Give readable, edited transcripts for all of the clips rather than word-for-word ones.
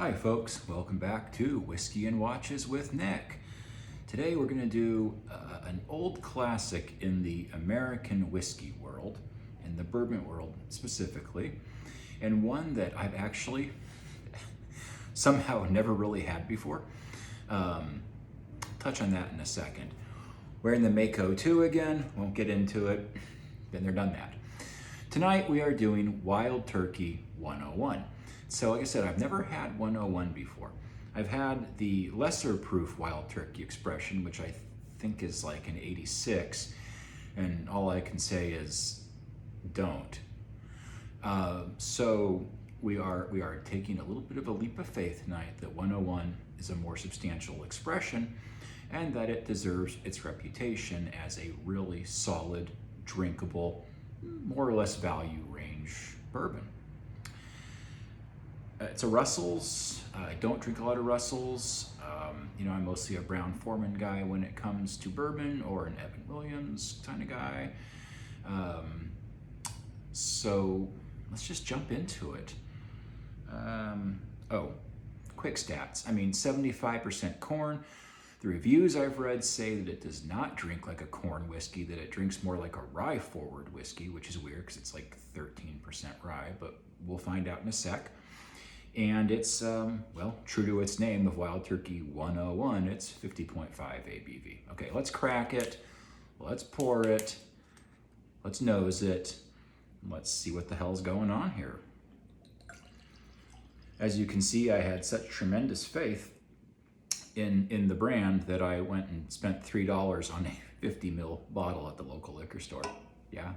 Hi folks, welcome back to Whiskey and Watches with Nick. Today we're going to do an old classic in the American whiskey world, in the bourbon world specifically, and one that I've actually somehow never really had before. Touch on that in a second. We're in the Mako 2 again, won't get into it, been there, done that. Tonight we are doing Wild Turkey 101. So like I said, I've never had 101 before. I've had the lesser proof Wild Turkey expression, which I think is like an 86, and all I can say is don't. So we are taking a little bit of a leap of faith tonight that 101 is a more substantial expression and that it deserves its reputation as a really solid, drinkable, more or less value range bourbon. It's a Russell's. I don't drink a lot of Russell's. I'm mostly a Brown Forman guy when it comes to bourbon, or an Evan Williams kind of guy. So let's just jump into it. Quick stats. 75% corn. The reviews I've read say that it does not drink like a corn whiskey, that it drinks more like a rye forward whiskey, which is weird because it's like 13% rye, but we'll find out in a sec. And it's, true to its name of Wild Turkey 101, it's 50.5 ABV. Okay, let's crack it, let's pour it, let's nose it, let's see what the hell's going on here. As you can see, I had such tremendous faith in the brand that I went and spent $3 on a 50 ml bottle at the local liquor store. Yeah.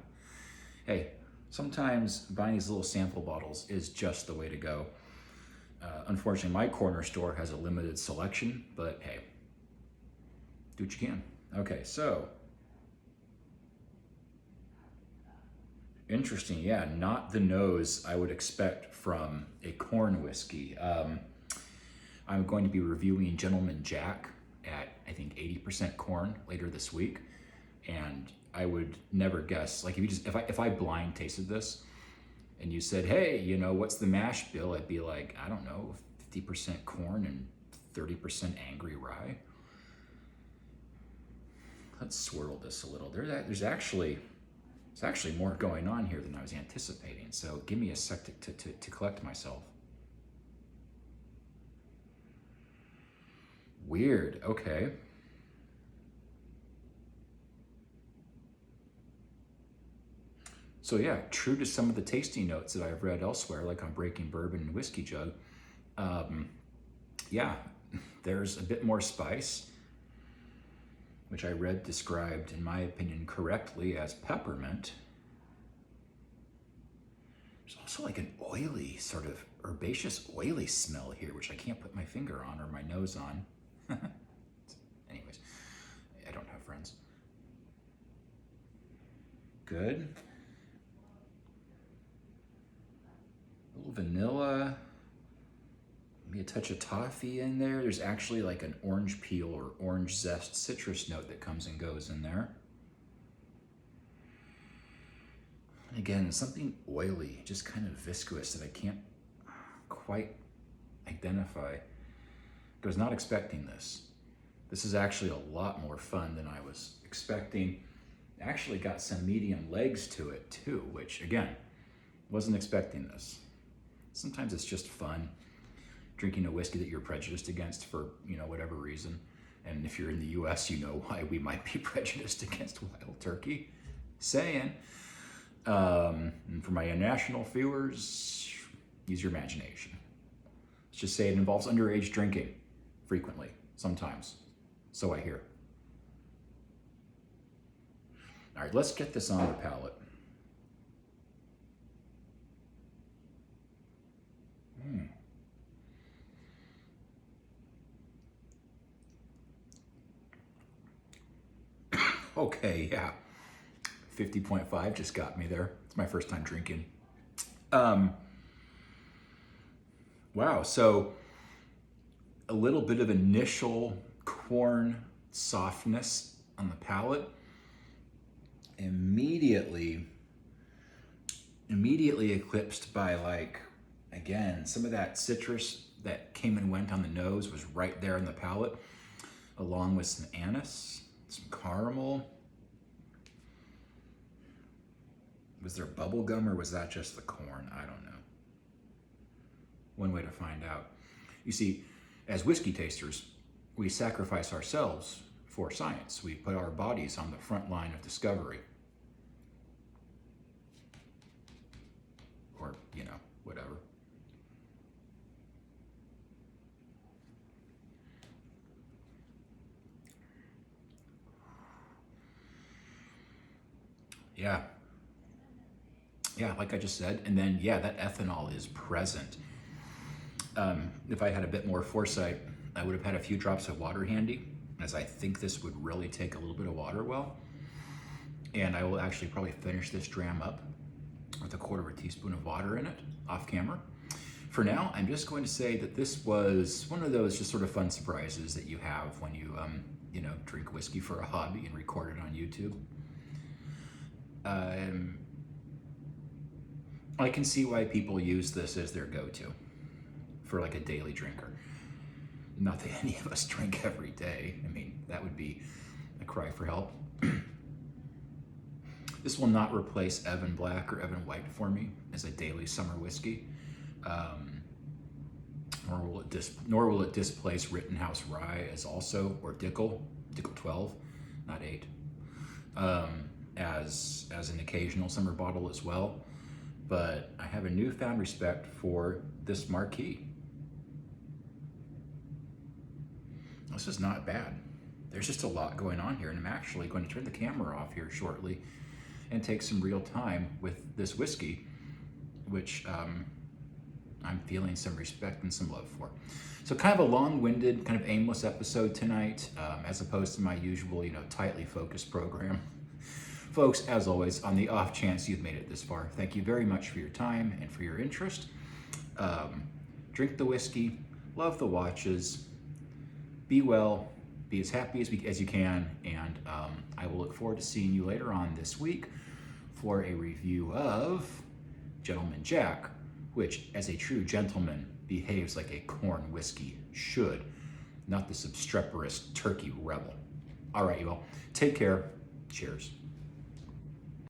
Hey, sometimes buying these little sample bottles is just the way to go. Unfortunately, my corner store has a limited selection, but hey, do what you can. Okay, so, interesting, yeah, not the nose I would expect from a corn whiskey. I'm going to be reviewing Gentleman Jack at, I think, 80% corn later this week, and I would never guess, like if I blind tasted this, and you said, hey, what's the mash bill? I'd be like, I don't know, 50% corn and 30% angry rye. Let's swirl this a little. There's actually more going on here than I was anticipating. So give me a sec to collect myself. Weird, okay. So yeah, true to some of the tasting notes that I've read elsewhere, like on Breaking Bourbon and Whiskey Jug, there's a bit more spice, which I read described, in my opinion, correctly as peppermint. There's also like an oily, sort of herbaceous, oily smell here, which I can't put my finger on or my nose on. Anyways, I don't have friends. Good. A little vanilla, maybe a touch of toffee in there. There's actually like an orange peel or orange zest citrus note that comes and goes in there. And again, something oily, just kind of viscous that I can't quite identify. I was not expecting this. This is actually a lot more fun than I was expecting. Actually got some medium legs to it too, which again, wasn't expecting this. Sometimes it's just fun drinking a whiskey that you're prejudiced against for, whatever reason. And if you're in the US, you know why we might be prejudiced against Wild Turkey. Saying. And for my international viewers, use your imagination. Let's just say it involves underage drinking frequently, sometimes. So I hear. All right, let's get this on the palate. Okay, yeah. 50.5 just got me there. It's my first time drinking. Wow, so a little bit of initial corn softness on the palate. Immediately eclipsed by, like, again, some of that citrus that came and went on the nose was right there in the palate, along with some anise, some caramel. Was there bubble gum or was that just the corn? I don't know. One way to find out. You see, as whiskey tasters, we sacrifice ourselves for science. We put our bodies on the front line of discovery. Or, you know, whatever. Yeah. Yeah, like I just said. And then, yeah, that ethanol is present. If I had a bit more foresight, I would have had a few drops of water handy, as I think this would really take a little bit of water well. And I will actually probably finish this dram up with a 1/4 teaspoon of water in it, off camera. For now, I'm just going to say that this was one of those just sort of fun surprises that you have when you, you know, drink whiskey for a hobby and record it on YouTube. I can see why people use this as their go-to for like a daily drinker. Not that any of us drink every day. I mean, that would be a cry for help. This will not replace Evan Black or Evan White for me as a daily summer whiskey. Nor will it displace Rittenhouse Rye as also, or Dickel 12, not 8, as an occasional summer bottle as well. But I have a newfound respect for this marquee. This is not bad. There's just a lot going on here, and I'm actually going to turn the camera off here shortly and take some real time with this whiskey, which I'm feeling some respect and some love for. So kind of a long-winded, kind of aimless episode tonight, as opposed to my usual, you know, tightly focused program. Folks, as always, on the off chance you've made it this far, thank you very much for your time and for your interest. Drink the whiskey, love the watches, be well, be as happy as you can, and I will look forward to seeing you later on this week for a review of Gentleman Jack, which, as a true gentleman, behaves like a corn whiskey should, not this obstreperous turkey rebel. All right, you all, take care. Cheers.